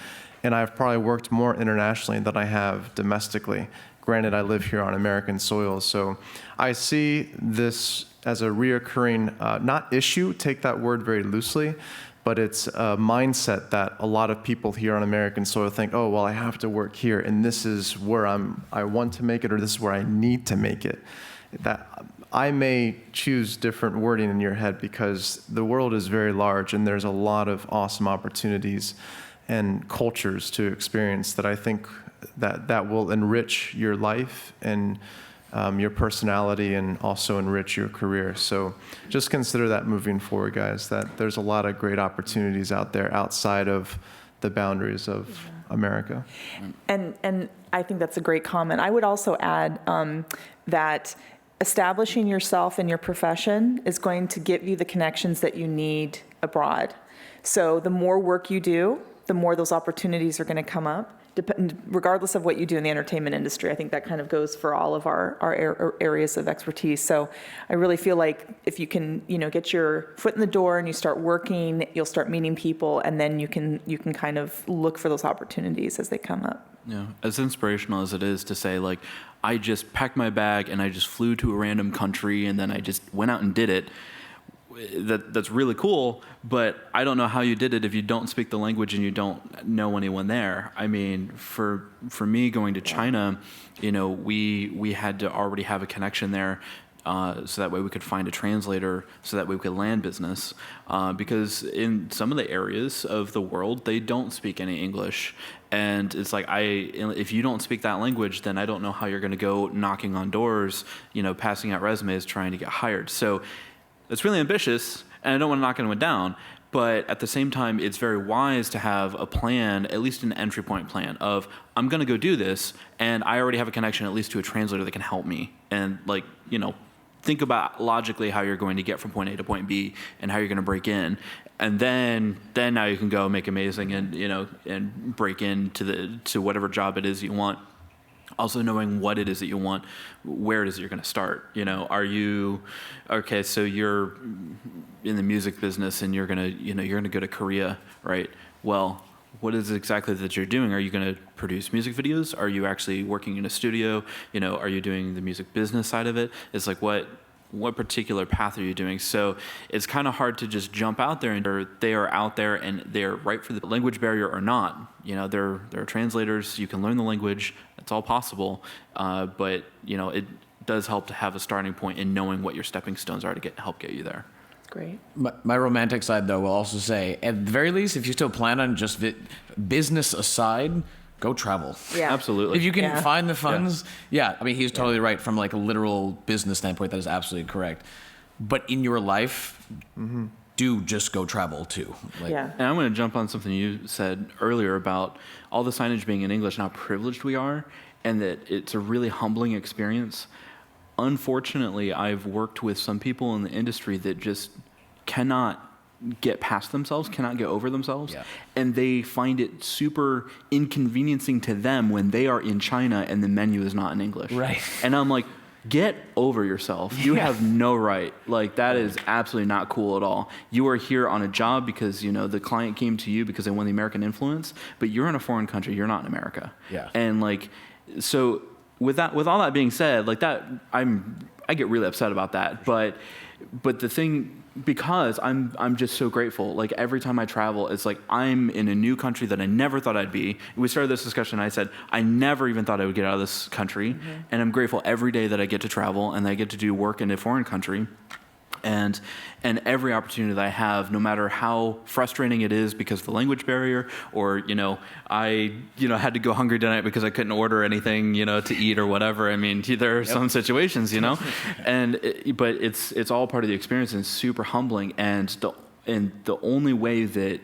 And I've probably worked more internationally than I have domestically. Granted, I live here on American soil, so I see this as a reoccurring, not issue, take that word very loosely, but it's a mindset that a lot of people here on American soil think, I have to work here, and this is where I want to make it, or this is where I need to make it. That I may choose different wording in your head because the world is very large, and there's a lot of awesome opportunities and cultures to experience that I think that will enrich your life and your personality, and also enrich your career. So just consider that moving forward, guys, that there's a lot of great opportunities out there outside of the boundaries of America. And I think that's a great comment. I would also add that establishing yourself in your profession is going to give you the connections that you need abroad. So the more work you do, the more those opportunities are going to come up, regardless of what you do in the entertainment industry. I think that kind of goes for all of our areas of expertise. So I really feel like if you can, get your foot in the door and you start working, you'll start meeting people, and then you can kind of look for those opportunities as they come up. Yeah, as inspirational as it is to say, like, I just packed my bag and I just flew to a random country and then I just went out and did it. That's really cool, but I don't know how you did it if you don't speak the language and you don't know anyone there. I mean, for me going to China, we had to already have a connection there, so that way we could find a translator, so that way we could land business, because in some of the areas of the world they don't speak any English, and it's like if you don't speak that language, then I don't know how you're going to go knocking on doors, passing out resumes, trying to get hired. So it's really ambitious, and I don't want to knock anyone down, but at the same time, it's very wise to have a plan, at least an entry point plan of, I'm going to go do this, and I already have a connection at least to a translator that can help me. And think about logically how you're going to get from point A to point B and how you're going to break in. And then now you can go make amazing and break into whatever job it is you want. Also knowing what it is that you want, where it is that you're going to start. Are you okay? So you're in the music business, and you're gonna go to Korea, right? Well, what is it exactly that you're doing? Are you going to produce music videos? Are you actually working in a studio? Are you doing the music business side of it? It's like what particular path are you doing? So it's kind of hard to just jump out there, and they are out there and they're right for the language barrier or not. There are translators. You can learn the language. It's all possible. But it does help to have a starting point in knowing what your stepping stones are to help get you there. Great. My romantic side, though, will also say, at the very least, if you still plan on just business aside, go travel. Yeah. Absolutely. If you can find the funds, he's totally right. From like a literal business standpoint, that is absolutely correct. But in your life, do just go travel too. And I'm going to jump on something you said earlier about all the signage being in English and how privileged we are, and that it's a really humbling experience. unfortunately, I've worked with some people in the industry that just cannot get past themselves, cannot get over themselves, and they find it super inconveniencing to them when they are in China and the menu is not in English. Right. And I'm like, get over yourself. You have no right. Like, that is absolutely not cool at all. You are here on a job because, you know, the client came to you because they won the American influence, but you're in a foreign country. You're not in America. Yeah. And like, so with all that being said, like that, I get really upset about that. But the thing, because I'm just so grateful. Like, every time I travel, it's like I'm in a new country that I never thought I'd be. We started this discussion, and I said, I never even thought I would get out of this country. And I'm grateful every day that I get to travel and I get to do work in a foreign country. And every opportunity that I have, no matter how frustrating it is because of the language barrier, or, you know, I had to go hungry tonight because I couldn't order anything, you know, to eat or whatever. I mean, there are some situations, you know, but it's all part of the experience, and it's super humbling. And the only way that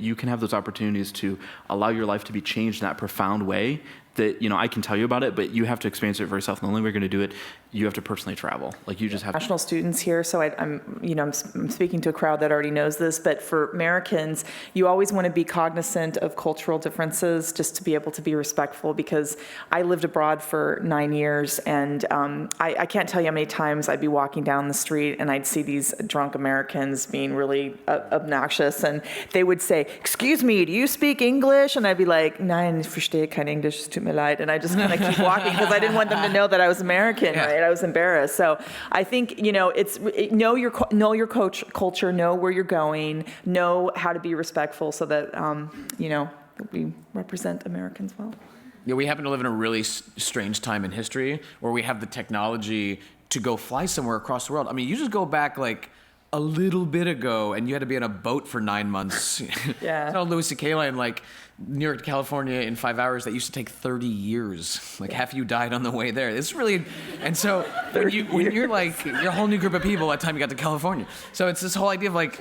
you can have those opportunities to allow your life to be changed in that profound way, that, you know, I can tell you about it, but you have to experience it for yourself. And the only way you're going to do it, you have to personally travel. Like, you just have International students here, so I'm speaking to a crowd that already knows this, but for Americans, you always want to be cognizant of cultural differences, just to be able to be respectful, because I lived abroad for 9 years, and I can't tell you how many times I'd be walking down the street and I'd see these drunk Americans being really obnoxious, and they would say, "Excuse me, do you speak English?" And I'd be like, "Nein, ich verstehe kein Englisch, es tut mir leid," and I just kind of keep walking because I didn't want them to know that I was American, right? I was embarrassed. So I think, you know, know your culture, know where you're going, know how to be respectful, so that you know, we represent Americans well. Yeah, we happen to live in a really strange time in history where we have the technology to go fly somewhere across the world. I mean, you just go back like a little bit ago, and you had to be on a boat for 9 months. Yeah. Tell Louis C.K. line, like, New York to California in 5 hours, that used to take 30 years. Like, half of you died on the way there. It's really, and so when you're like, you're a whole new group of people by the time you got to California. So it's this whole idea of like,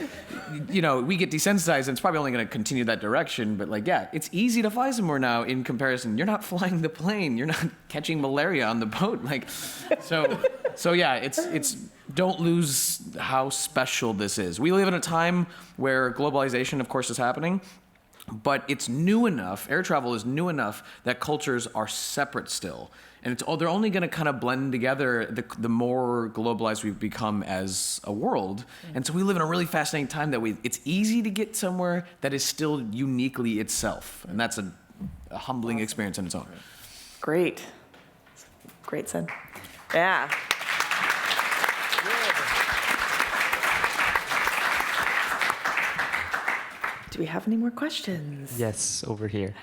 you know, we get desensitized, and it's probably only going to continue that direction. But like, yeah, it's easy to fly somewhere now in comparison. You're not flying the plane. You're not catching malaria on the boat. Like, so yeah, it's don't lose how special this is. We live in a time where globalization, of course, is happening, but it's new enough, air travel is new enough that cultures are separate still. And they're only going to kind of blend together the more globalized we've become as a world. And so we live in a really fascinating time that it's easy to get somewhere that is still uniquely itself. And that's a humbling experience in its own. Great said. Yeah. Do we have any more questions? Yes, over here.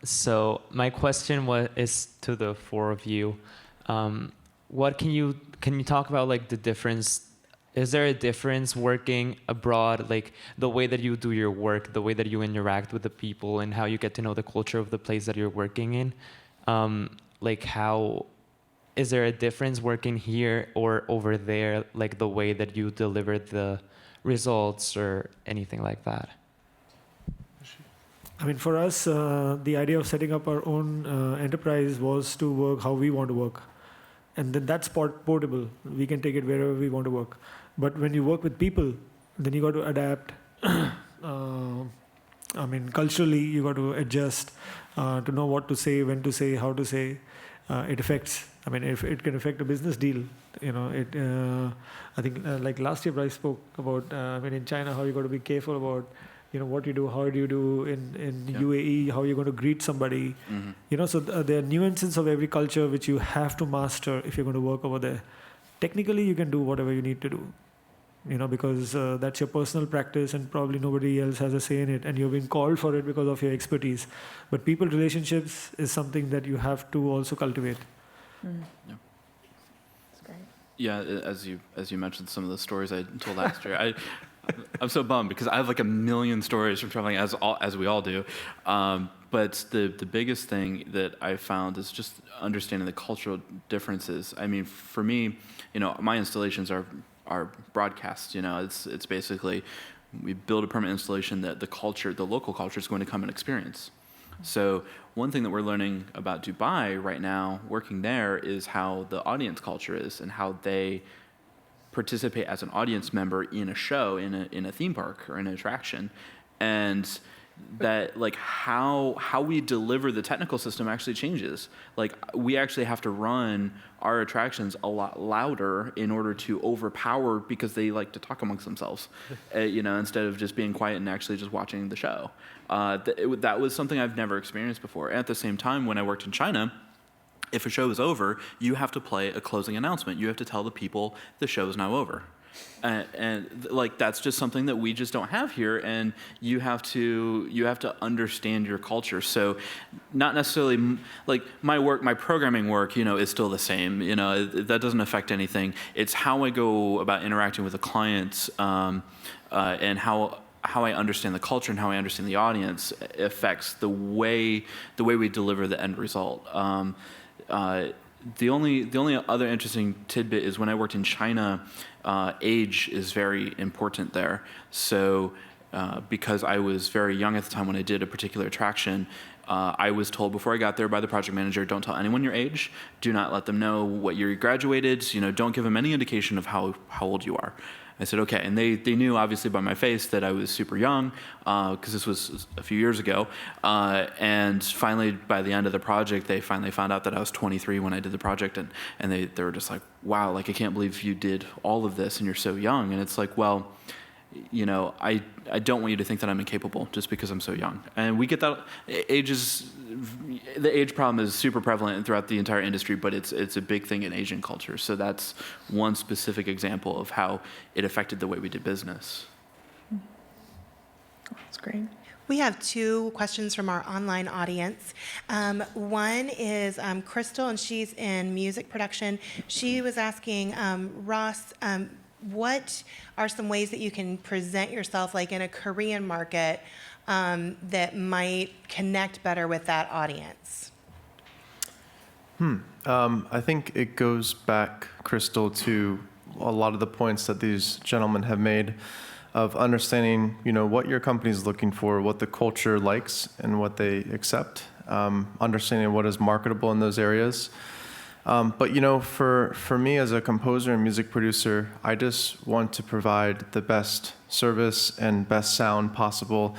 So my question is to the four of you. What can you talk about, like, the difference? Is there a difference working abroad, like the way that you do your work, the way that you interact with the people, and how you get to know the culture of the place that you're working in? Like, how is there a difference working here or over there, like the way that you deliver the results or anything like that? I mean, for us, the idea of setting up our own enterprise was to work how we want to work. And then that's portable. We can take it wherever we want to work. But when you work with people, then you got to adapt. I mean, culturally, you got to adjust to know what to say, when to say, how to say. It affects. I mean, if it can affect a business deal, you know, I think like last year, Brice spoke about, I mean, in China, how you got to be careful about, you know, what you do, how do you do in UAE, how you're going to greet somebody. Mm-hmm. You know, so there are nuances of every culture which you have to master if you're going to work over there. Technically, you can do whatever you need to do, you know, because that's your personal practice and probably nobody else has a say in it, and you're being called for it because of your expertise. But people relationships is something that you have to also cultivate. Mm. Yeah. That's great. Yeah, as you mentioned some of the stories I told last year, I'm so bummed because I have like a million stories from traveling, as we all do. But the biggest thing that I found is just understanding the cultural differences. I mean, for me, you know, my installations are broadcasts. You know, it's basically we build a permanent installation that the local culture is going to come and experience. So one thing that we're learning about Dubai right now, working there, is how the audience culture is and how they participate as an audience member in a show, in a theme park or in an attraction, and that like how we deliver the technical system actually changes. Like we actually have to run our attractions a lot louder in order to overpower, because they like to talk amongst themselves, instead of just being quiet and actually just watching the show. That was something I've never experienced before. And at the same time, when I worked in China, if a show is over, you have to play a closing announcement. You have to tell the people the show is now over. And like that's just something that we just don't have here, and you have to understand your culture. So not necessarily like my programming work, is still the same. That doesn't affect anything. It's how I go about interacting with the clients, and how I understand the culture and how I understand the audience affects the way we deliver the end result. The only other interesting tidbit is when I worked in China, age is very important there. So because I was very young at the time when I did a particular attraction, I was told before I got there by the project manager, don't tell anyone your age. Do not let them know what year you graduated. Don't give them any indication of how old you are. I said, okay. And they knew, obviously, by my face that I was super young, because this was a few years ago. And finally, by the end of the project, they finally found out that I was 23 when I did the project. And they were just like, wow, like, I can't believe you did all of this and you're so young. And it's like, well, I don't want you to think that I'm incapable just because I'm so young. And we get that. The age problem is super prevalent throughout the entire industry, but it's a big thing in Asian culture. So that's one specific example of how it affected the way we did business. That's great. We have 2 questions from our online audience. One is Crystal, and she's in music production. She was asking, Ross, what are some ways that you can present yourself, like in a Korean market, that might connect better with that audience? I think it goes back, Crystal, to a lot of the points that these gentlemen have made of understanding, what your company is looking for, what the culture likes and what they accept, understanding what is marketable in those areas. But for me as a composer and music producer, I just want to provide the best service and best sound possible,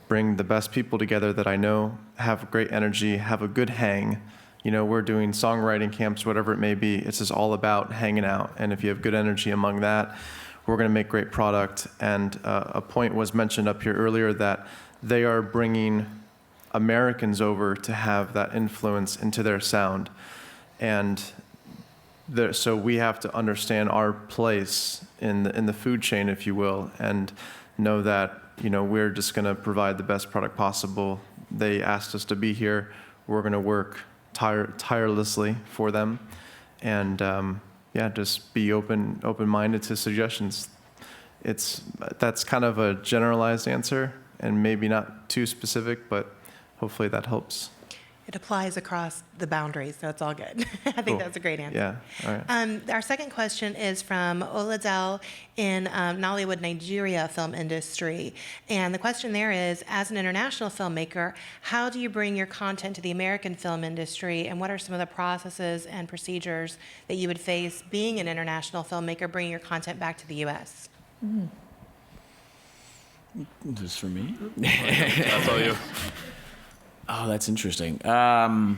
bring the best people together that I know, have great energy, have a good hang. We're doing songwriting camps, whatever it may be. It's just all about hanging out. And if you have good energy among that, we're going to make great product. And a point was mentioned up here earlier that they are bringing Americans over to have that influence into their sound. And so we have to understand our place in the food chain, if you will, and know that we're just going to provide the best product possible. They asked us to be here. We're going to work tirelessly for them, and just be open-minded to suggestions. That's kind of a generalized answer, and maybe not too specific, but hopefully that helps. It applies across the boundaries, so it's all good. I think that's a great answer. Yeah, all right. Our second question is from Oladel in Nollywood, Nigeria film industry. And the question there is, as an international filmmaker, how do you bring your content to the American film industry, and what are some of the processes and procedures that you would face being an international filmmaker, bringing your content back to the U.S.? Mm-hmm. This is for me? That's all you. Oh, that's interesting. I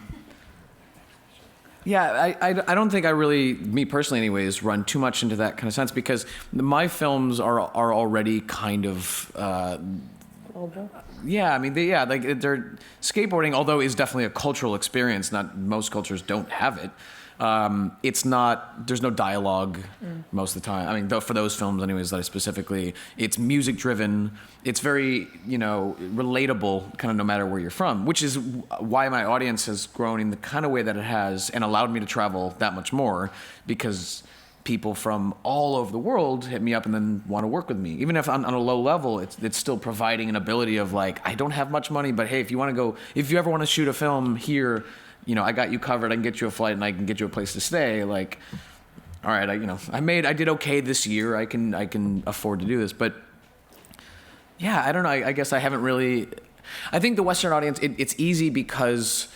don't think I really, me personally anyways, run too much into that kind of sense, because my films are already kind of global. Yeah, I mean, they're skateboarding, although is definitely a cultural experience. Not most cultures don't have it. It's not, there's no dialogue most of the time. I mean, for those films anyways that I specifically, it's music driven. It's very, relatable kind of no matter where you're from, which is why my audience has grown in the kind of way that it has and allowed me to travel that much more, because people from all over the world hit me up and then want to work with me. Even if on a low level, it's still providing an ability of like, I don't have much money, but hey, if you ever want to shoot a film here, I got you covered. I can get you a flight and I can get you a place to stay. Like, all right, I did okay this year. I can afford to do this. But yeah, I don't know. I guess I haven't really I think the Western audience, it's easy because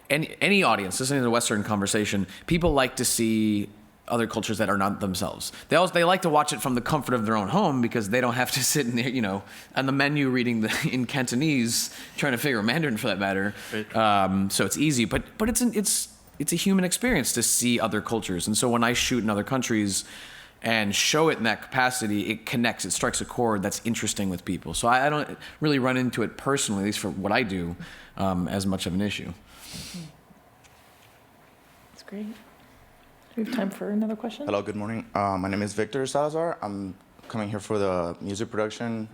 any audience listening to the Western conversation, people like to see other cultures that are not themselves. They like to watch it from the comfort of their own home because they don't have to sit in there, on the menu reading in Cantonese, trying to figure Mandarin for that matter. Right. So it's easy, but it's a human experience to see other cultures. And so when I shoot in other countries and show it in that capacity, it connects, it strikes a chord that's interesting with people. So I don't really run into it personally, at least for what I do, as much of an issue. That's great. Do we have time for another question? Hello, good morning. My name is Victor Salazar. I'm coming here for the music production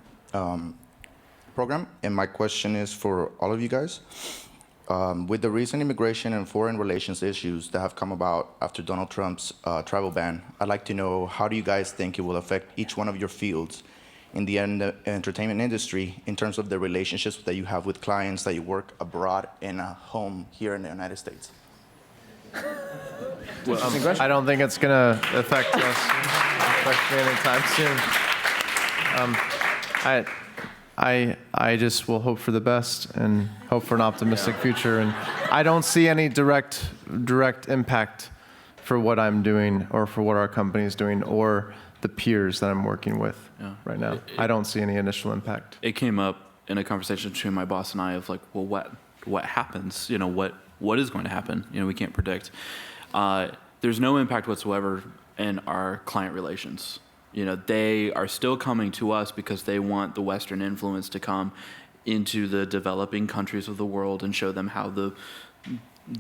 program, and my question is for all of you guys. With the recent immigration and foreign relations issues that have come about after Donald Trump's travel ban, I'd like to know, how do you guys think it will affect each one of your fields in the entertainment industry in terms of the relationships that you have with clients that you work abroad and at home here in the United States? Well, I don't think it's going to affect us me anytime soon. I just will hope for the best and hope for an optimistic future. And I don't see any direct impact for what I'm doing or for what our company is doing or the peers that I'm working with right now. I don't see any initial impact. It came up in a conversation between my boss and I of like, well, what happens? What is going to happen? We can't predict. There's no impact whatsoever in our client relations. They are still coming to us because they want the Western influence to come into the developing countries of the world and show them how the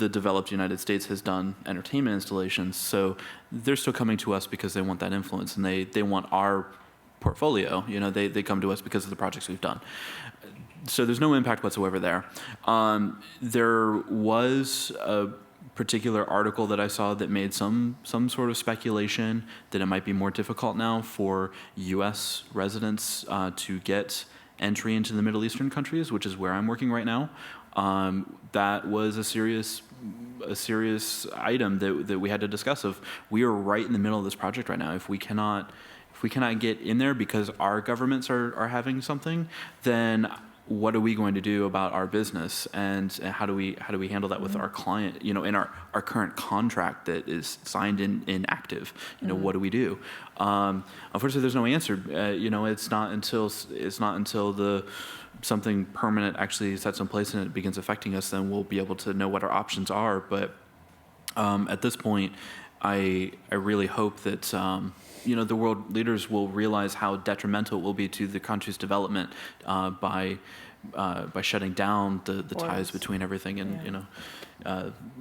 developed United States has done entertainment installations. So they're still coming to us because they want that influence and they want our portfolio. They come to us because of the projects we've done. So there's no impact whatsoever there. There was a particular article that I saw that made some sort of speculation that it might be more difficult now for U.S. residents to get entry into the Middle Eastern countries, which is where I'm working right now. That was a serious item that we had to discuss. We are right in the middle of this project right now. If we cannot get in there because our governments are having something, then what are we going to do about our business, and how do we handle that with our client? In our current contract that is signed in active. What do we do? Unfortunately, there's no answer. It's not until something permanent actually sets in place and it begins affecting us, then we'll be able to know what our options are. But at this point, I really hope that the world leaders will realize how detrimental it will be to the country's development by shutting down the ties between everything and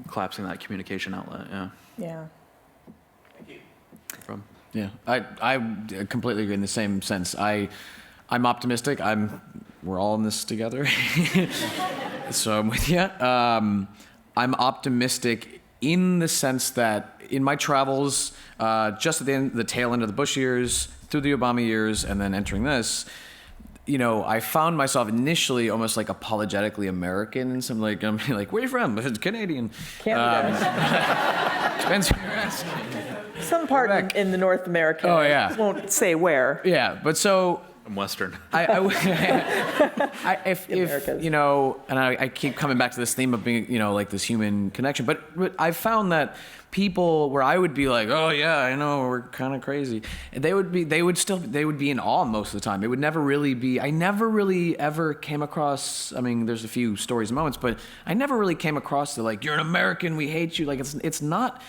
collapsing that communication outlet. Yeah. Thank you. Yeah, I completely agree in the same sense. I'm optimistic. We're all in this together, so I'm with you. I'm optimistic in the sense that in my travels, just at the tail end of the Bush years, through the Obama years, and then entering this, I found myself initially almost like apologetically American, and some I'm like, where are you from? Canadian. Canada. Depends who you're asking. Some part in the North America. Oh yeah. Won't say where. Yeah, but so. I'm Western. If and I keep coming back to this theme of being, like this human connection. But I've found that people where I would be like, oh yeah, I know we're kind of crazy, and they would be in awe most of the time. It would never really be. I never really ever came across. I mean, there's a few stories and moments, but I never really came across the like, you're an American, we hate you. Like it's not.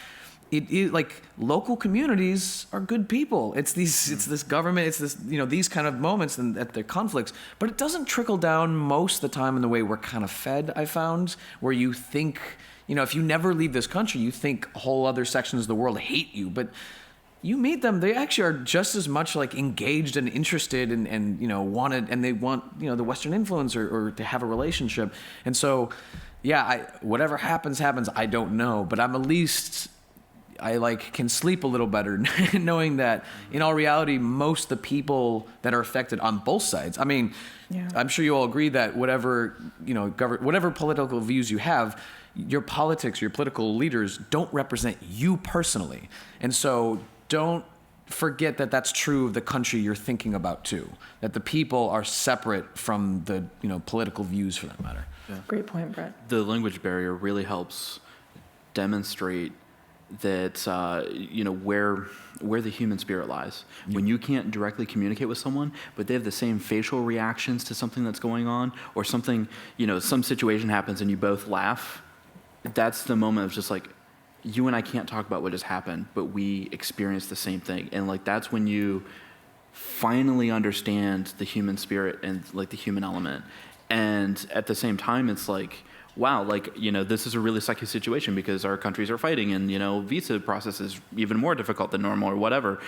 It is like local communities are good people. It's this government. It's this these kind of moments and at the conflicts. But it doesn't trickle down most of the time in the way we're kind of fed. I found where you think if you never leave this country, you think whole other sections of the world hate you. But you meet them, they actually are just as much like engaged and interested and wanted, and they want the Western influence or to have a relationship. And so whatever happens. I don't know, but I'm at least. I can sleep a little better knowing that in all reality, most of the people that are affected on both sides. I mean, I'm sure you all agree that whatever political views you have, your politics, your political leaders don't represent you personally. And so don't forget that that's true of the country you're thinking about too. That the people are separate from the political views for that matter. Yeah. Great point, Brett. The language barrier really helps demonstrate that where the human spirit lies. When you can't directly communicate with someone, but they have the same facial reactions to something that's going on, or something, some situation happens and you both laugh, that's the moment of just like, you and I can't talk about what just happened, but we experience the same thing. And like, that's when you finally understand the human spirit and like the human element. And at the same time, it's like, wow, like, this is a really sucky situation because our countries are fighting and, visa process is even more difficult than normal or whatever.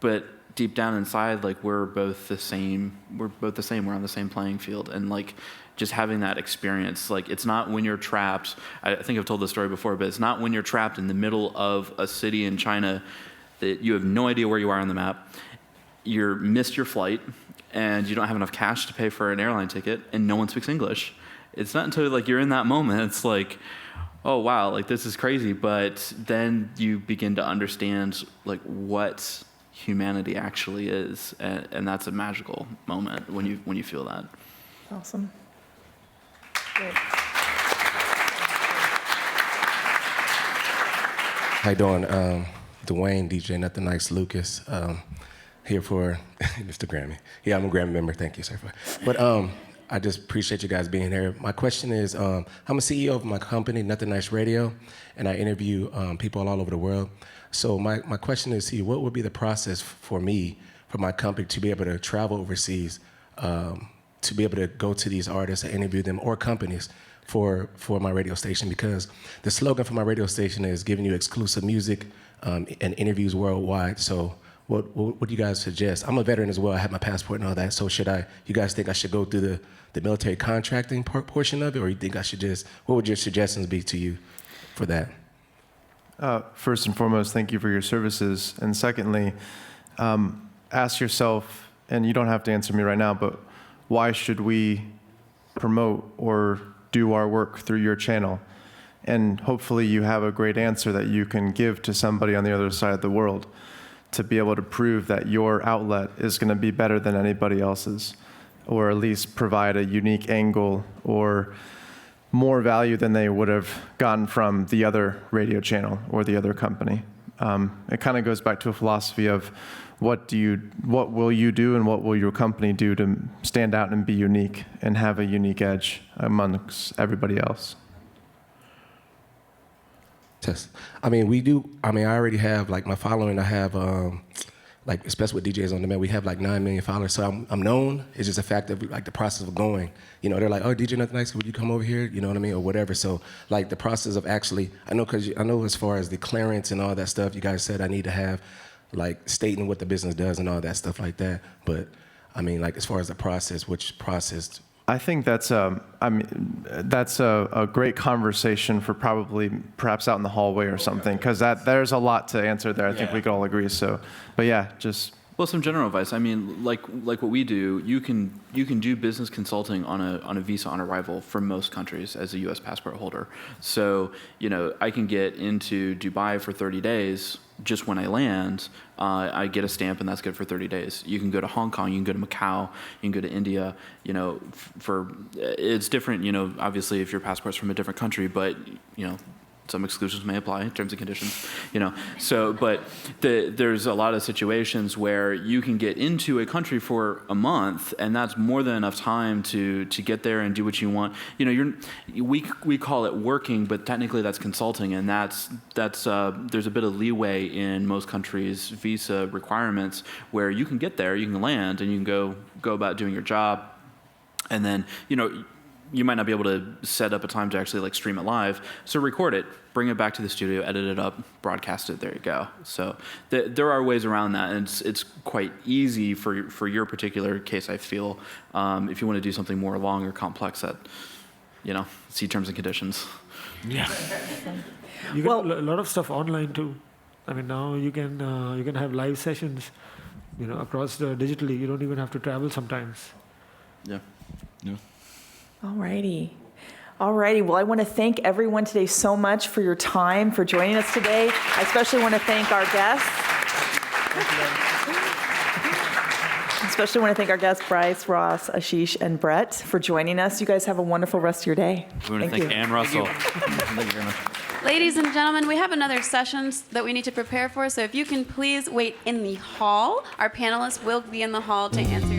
But deep down inside, like, we're both the same. We're on the same playing field. And like, just having that experience, like, it's not when you're trapped. I think I've told this story before, but it's not when you're trapped in the middle of a city in China that you have no idea where you are on the map. You missed your flight and you don't have enough cash to pay for an airline ticket and no one speaks English. It's not until like you're in that moment, it's like, oh wow, like this is crazy. But then you begin to understand like what humanity actually is, and that's a magical moment when you feel that. Awesome. Great. How you doing? Dwayne, DJ Nothing Nice, Lucas, here for Mr. Grammy. Yeah, I'm a Grammy member. Thank you, sir. But I just appreciate you guys being here. My question is, I'm a CEO of my company, Nothing Nice Radio, and I interview people all over the world. So my question is, what would be the process for me, for my company, to be able to travel overseas, to be able to go to these artists and interview them, or companies, for my radio station? Because the slogan for my radio station is giving you exclusive music and interviews worldwide. So what do you guys suggest? I'm a veteran as well. I have my passport and all that. So you guys think I should go through the military contracting portion of it, or you think I should what would your suggestions be to you for that? First and foremost, thank you for your services. And secondly, ask yourself, and you don't have to answer me right now, but why should we promote or do our work through your channel? And hopefully you have a great answer that you can give to somebody on the other side of the world to be able to prove that your outlet is going to be better than anybody else's, or at least provide a unique angle or more value than they would have gotten from the other radio channel or the other company. It kind of goes back to a philosophy of what will you do and what will your company do to stand out and be unique and have a unique edge amongst everybody else. Yes. I already have, like, my following. I have, like, especially with DJs on Demand, we have like 9 million followers. So I'm known. It's just a fact of like the process of going. They're like, oh, DJ Nothing Nice, would you come over here? You know what I mean? Or whatever. So like the process of actually, I know as far as the clearance and all that stuff, you guys said I need to have like stating what the business does and all that stuff like that. But I mean, like, as far as the process, which process? I think that's a great conversation for perhaps out in the hallway or something, because there's a lot to answer there. I think we could all agree. So, but yeah, just. Well, some general advice. I mean, like what we do, you can do business consulting on a visa on arrival for most countries as a U.S. passport holder. So, I can get into Dubai for 30 days. Just when I land, I get a stamp, and that's good for 30 days. You can go to Hong Kong, you can go to Macau, you can go to India. It's different. Obviously, if your passport's from a different country, but some exclusions may apply in terms and conditions, So, but there's a lot of situations where you can get into a country for a month, and that's more than enough time to get there and do what you want. We call it working, but technically that's consulting, and that's there's a bit of leeway in most countries' visa requirements where you can get there, you can land, and you can go about doing your job, and then you might not be able to set up a time to actually like stream it live. So record it, bring it back to the studio, edit it up, broadcast it. There you go. So there are ways around that, and it's quite easy for your particular case. I feel if you want to do something more long or complex, that see terms and conditions. Yeah. You get a lot of stuff online too. I mean, now you can have live sessions, across digitally. You don't even have to travel sometimes. Yeah. Yeah. Alrighty. Well, I want to thank everyone today so much for your time, for joining us today. I especially want to thank our guests. Especially want to thank our guests, Brice, Ross, Ashish, and Brett, for joining us. You guys have a wonderful rest of your day. We want to thank Ann Russell. Thank you very much. Ladies and gentlemen, we have another session that we need to prepare for, so if you can please wait in the hall. Our panelists will be in the hall to answer